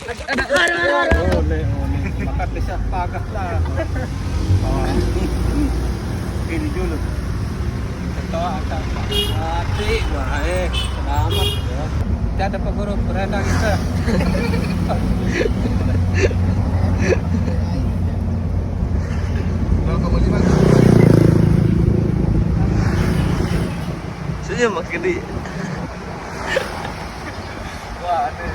Boleh, maka bisa pagas lah. Ini dulu. Ketua akan mati, baik, selamat ya. Tidak ada peguru berenang kita. Senyum Mas Gede. Wah, ada.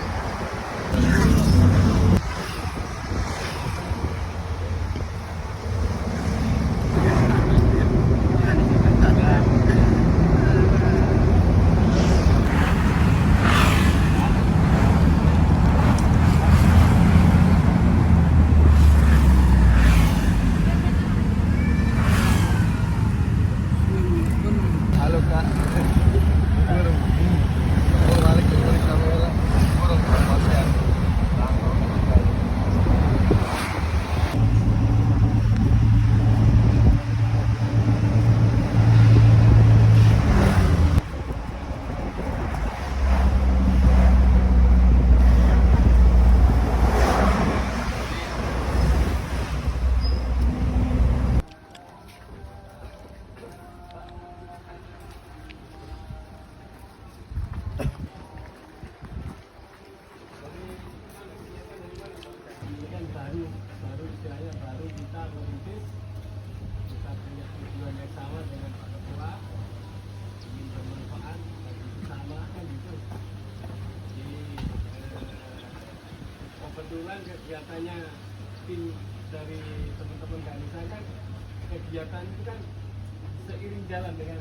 Halo Kak. Ini kan baru istilahnya baru kita merintis, kita punya tujuan yang sama dengan Pak Ketua, ingin bermanfaat bagi bersama kan gitu. Jadi kebetulan kegiatannya tim dari teman-teman Kanisa kan kegiatan itu kan seiring jalan dengan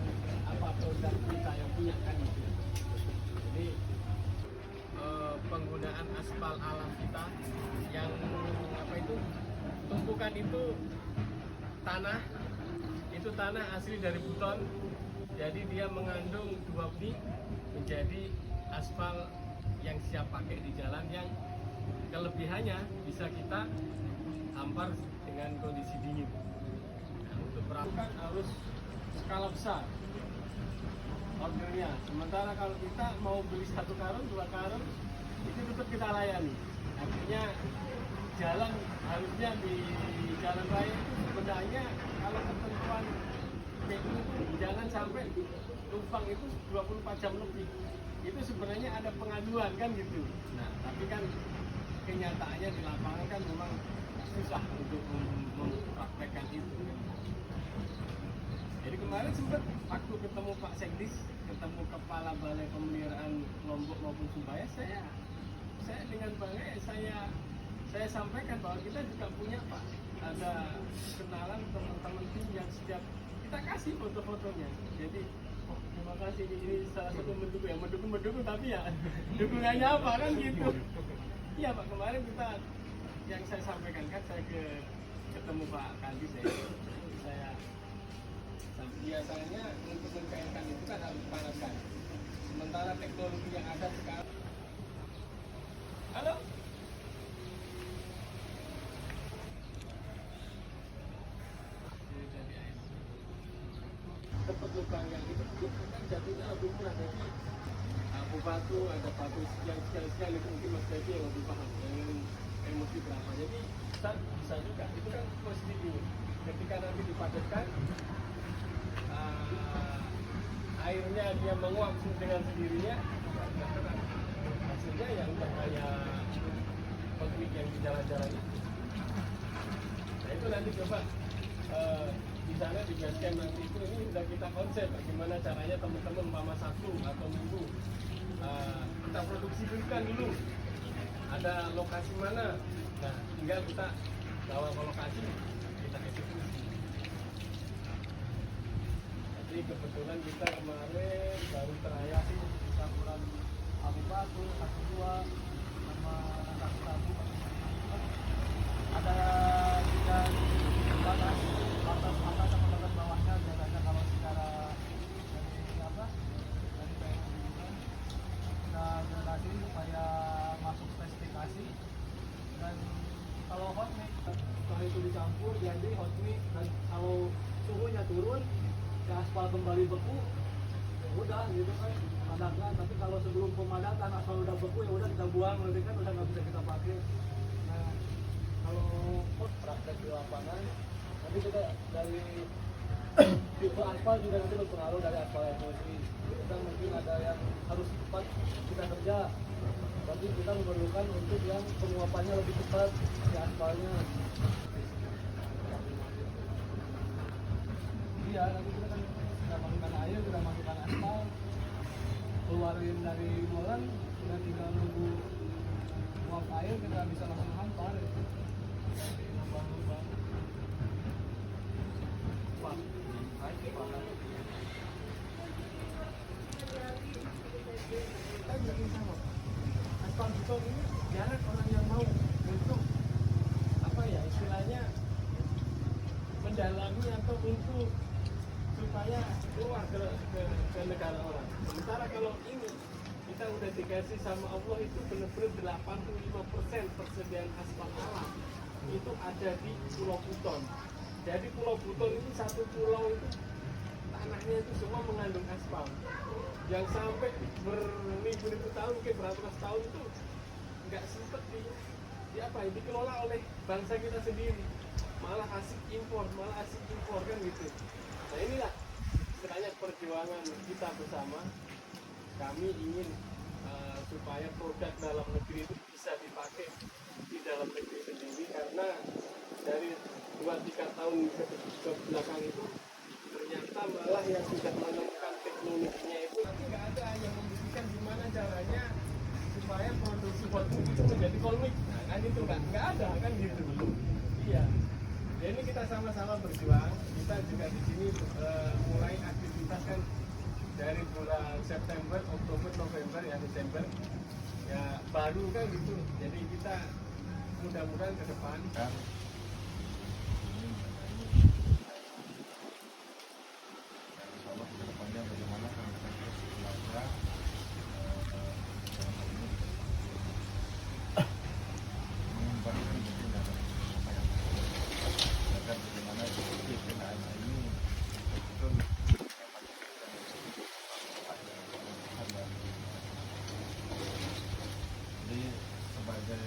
apa produk kita yang punya kan gitu. Jadi penggunaan aspal alam kita yang apa itu tumpukan itu tanah asli dari Buton, jadi dia mengandung 2 pi menjadi aspal yang siap pakai di jalan, yang kelebihannya bisa kita hampar dengan kondisi dingin. Nah, untuk peralatan harus skala besar ordernya, sementara kalau kita mau beli 1 karung 2 karung itu tetap kita layani. Artinya jalan harusnya di jalan raya itu sebenarnya kalau ketentuan PU jangan sampai tumpang itu 24 jam lebih. Itu sebenarnya ada pengaduan kan gitu. Nah, tapi kan kenyataannya di lapangan kan memang susah untuk mempraktekkan itu. Jadi kemarin sempat waktu ketemu Pak Sekdis, ketemu Kepala Balai Pemeliharaan Lombok maupun Surabaya, saya dengan bangga saya sampaikan bahwa kita juga punya Pak, ada kenalan teman-teman tim yang setiap kita kasih foto-fotonya. Jadi terima kasih, ini salah satu mendukung tapi ya dukungannya apa kan gitu. Iya Pak, kemarin kita yang saya sampaikan kan saya ketemu Pak Kandi, saya biasanya untuk mencairkan itu kan harus dipanaskan. Sementara teknologi yang ada sekarang. Halo? Dapat lubang yang itu kan jatuhnya lebih murah, jadi aku batu, ada batu sekian itu mungkin Mas Devi yang lebih paham dengan emosi berapa. Jadi bisa juga, itu kan positif ini. Ketika nanti dipadatkan, airnya dia menguap dengan sendirinya, hasilnya yang kayak piknik yang di jalan-jalan itu. Nah itu nanti coba di sana di base camp nanti itu, ini sudah kita konsep bagaimana caranya teman-teman mama 1 atau minggu kita produksi dulu, ada lokasi mana, nah tinggal kita bawa ke lokasi, kita eksekusi. Jadi kebetulan kita kemarin baru terakhir sih di campuran Abu Batu, Kaki 2 sama Kaki 1 ada 3 batas atas sama batas bawahnya. Biasanya kalau secara dari PMU kita gradasi supaya masuk spesifikasi, dan kalau hot mix setelah itu dicampur jadi hot mix, dan kalau suhunya turun ke aspal kembali beku, ya udah gitu kan, padatkan. Tapi kalau sebelum pemadatan asal udah beku ya udah kita buang, berarti kan udah nggak bisa kita pakai. Nah kalau praktek di lapangan nanti kita dari tipe aspal juga nanti berpengaruh dari aspal yang sendiri. Kita mungkin ada yang harus cepat kita kerja, berarti kita memerlukan untuk yang penguapannya lebih cepat di aspalnya. Iya, nanti kita kan sudah masukkan air, sudah masukkan aspal, keluarin dari boran, sudah tinggal nunggu uap air, kita bisa langsung hampar. Lubang-lubang. Wah, naik banget. Aspal beton ini jarang orang yang mau untuk apa ya istilahnya mendalami atau untuk supaya keluar ke negara orang. Sementara kalau ini kita udah dikasih sama Allah itu benar-benar 85% persediaan aspal alam itu ada di Pulau Buton. Jadi Pulau Buton itu satu pulau itu tanahnya itu semua mengandung aspal. Yang sampai berribu-ribu tahun, mungkin beratus tahun itu nggak sempet dikelola oleh bangsa kita sendiri. Malah asik impor kan gitu. Nah inilah istilahnya perjuangan kita bersama. Kami ingin supaya produk dalam negeri itu bisa dipakai di dalam negeri sendiri, karena dari 2-3 tahun ke belakang itu ternyata malah yang sudah menemukan teknologinya itu nanti nggak ada yang membuktikan gimana caranya supaya produksi hot milk itu menjadi cold milk. Nah kan itu nggak ada kan gitu. Iya. Jadi kita sama-sama berjuang. Kita juga di sini mulai aktivitas kan dari bulan September, Oktober, November, ya Desember ya baru kan gitu. Jadi kita mudah-mudahan ke depan bagaimana kami terus belajar mengembangkan mungkin dalam apa yang agar bagaimana seperti PNA ini betul jadi sebagai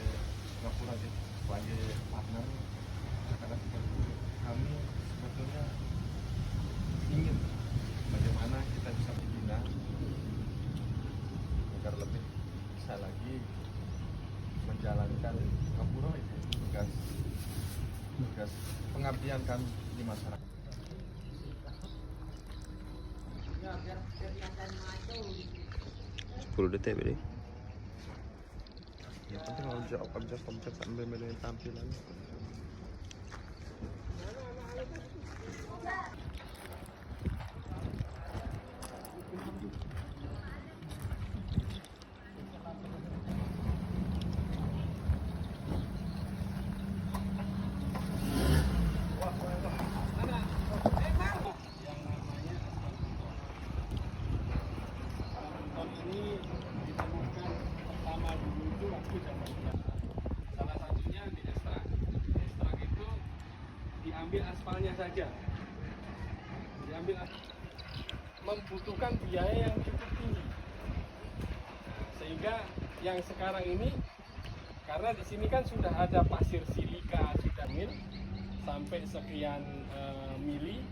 Singapura sebagai partner karena seperti kami sebetulnya ingin bagaimana kita bisa membina agar lebih bisa lagi menjalankan Singapura itu tugas pengabdian kami di masyarakat. Ya, biar kelihatan maju. 10 detik beri. Yang penting objek sambil melihat tampilan. Salah satunya di ekstrak. Ekstrak itu diambil aspalnya saja. Membutuhkan biaya yang cukup tinggi. Sehingga yang sekarang ini karena di sini kan sudah ada pasir silika sudah mil sampai sekian mili,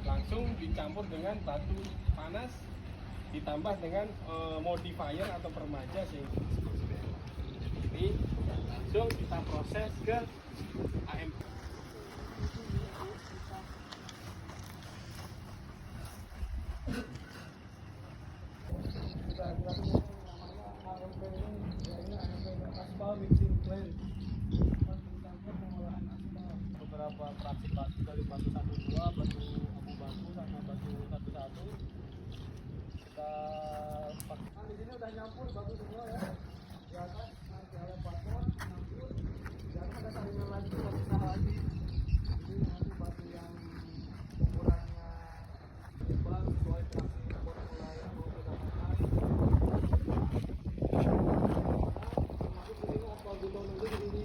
langsung dicampur dengan batu panas ditambah dengan modifier atau permaja sehingga ini langsung kita proses ke AM. Beberapa fraksi batu dari batu 12, batu abu-batu sama batu 11. Kita pakai di sini udah nyampur batu semua ya. Di atas nanti ada patok nyampur. Jangan ada saringan lagi, batu sana lagi. Jadi nanti batu yang ukurannya lebar sesuai fraksi formula yang mau kita pakai. Masuk di sini aspal beton dulu di sini.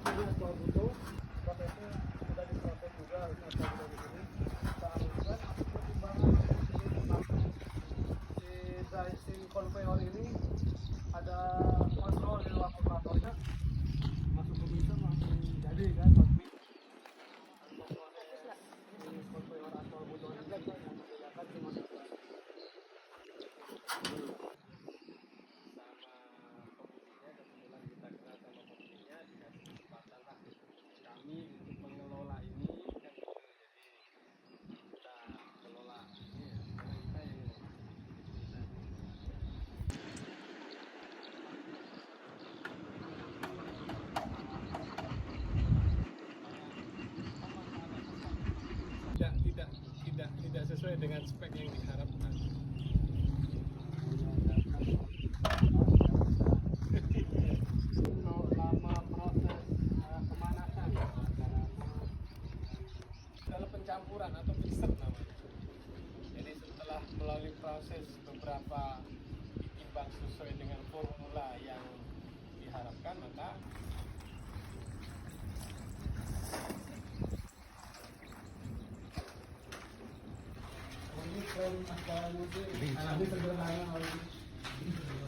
Ini aspal beton. Prosesnya sudah diproses juga aspal beton di sini. Kita aluskan pertimbangan si dengan spek yang diharapkan. Lama proses pemanasan dalam pencampuran atau mixer namanya. Jadi setelah melalui proses beberapa ditimbang sesuai dengan formula yang diharapkan, maka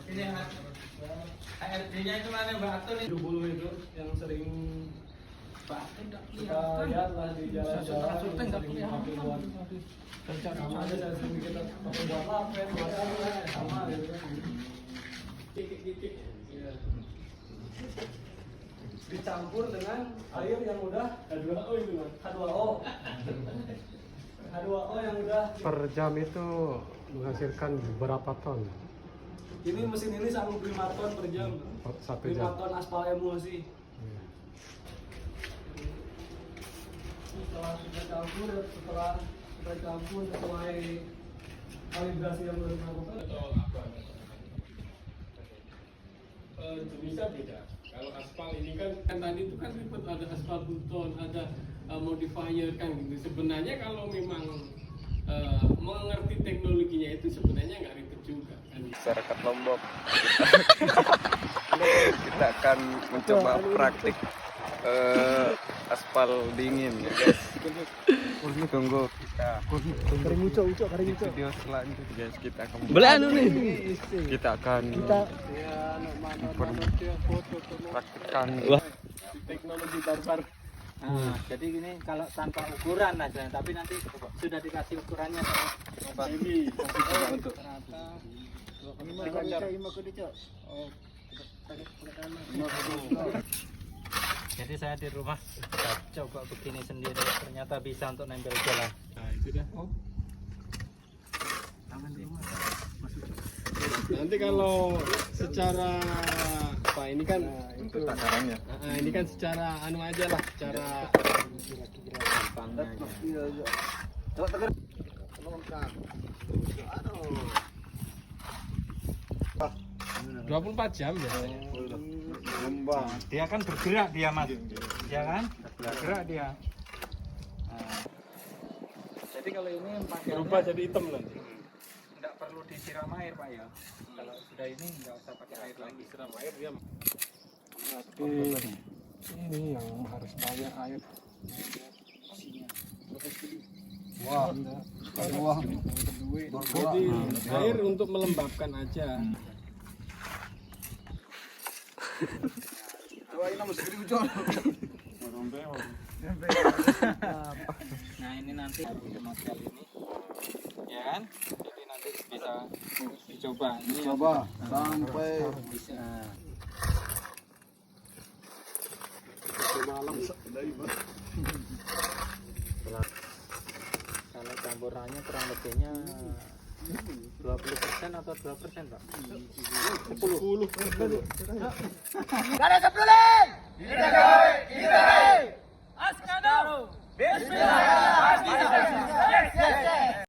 Ini ARD-nya itu mana Mbak Atun itu? 20 itu yang sering Mbak Atun enggak kita lihat lah di jalan-jalan sering dipakai buat sama aja dan sering kita pakai buat lapet, buat apa sama gitu. Kikik-kikik. Iya. Dicampur dengan air yang udah H2O itu Mas. H2O. H2O yang udah Per jam itu menghasilkan berapa ton? ini mesin ini sanggup 5 ton per jam. Per 1 5 jam. ton aspal emulsi. Iya. Setelah kita campur, setelah sesuai kalibrasi yang sudah dilakukan atau apa? Jenisnya beda. Kalau aspal ini kan tadi itu kan ribet, ada aspal buton, ada modifier kan gitu. Sebenarnya kalau memang mengerti teknologinya itu sebenarnya nggak ribet juga kan. Masyarakat Lombok. Kita akan mencoba praktik aspal dingin ya guys. Tunggu kita di video selanjutnya guys. Kita akan kita akan praktikkan Teknologi barbar. Nah, jadi ini kalau tanpa ukuran aja, tapi nanti sudah dikasih ukurannya. Ini Untuk jadi saya di rumah coba begini sendiri, ternyata bisa untuk nempel jalan. nah itu dah. Nanti kalau secara apa ini kan Untuk takarannya. ini kan secara anu aja lah, secara Gampangnya aja. 24 jam ya. Dia kan bergerak dia mas, ya kan? Bergerak dia. Nah, jadi kalau ini Berubah jadi hitam nanti. tidak perlu disiram air pak ya. Kalau sudah ini nggak usah pakai air lagi. Siram air dia. Ini yang harus banyak air. Jadi air untuk melembabkan aja. Nah ini nanti model ini, ya kan? Jadi nanti bisa dicoba. Ini sampai bisa. Kalau campurannya kurang lebihnya 20% atau 2% pak? 10. Tidak ada 10.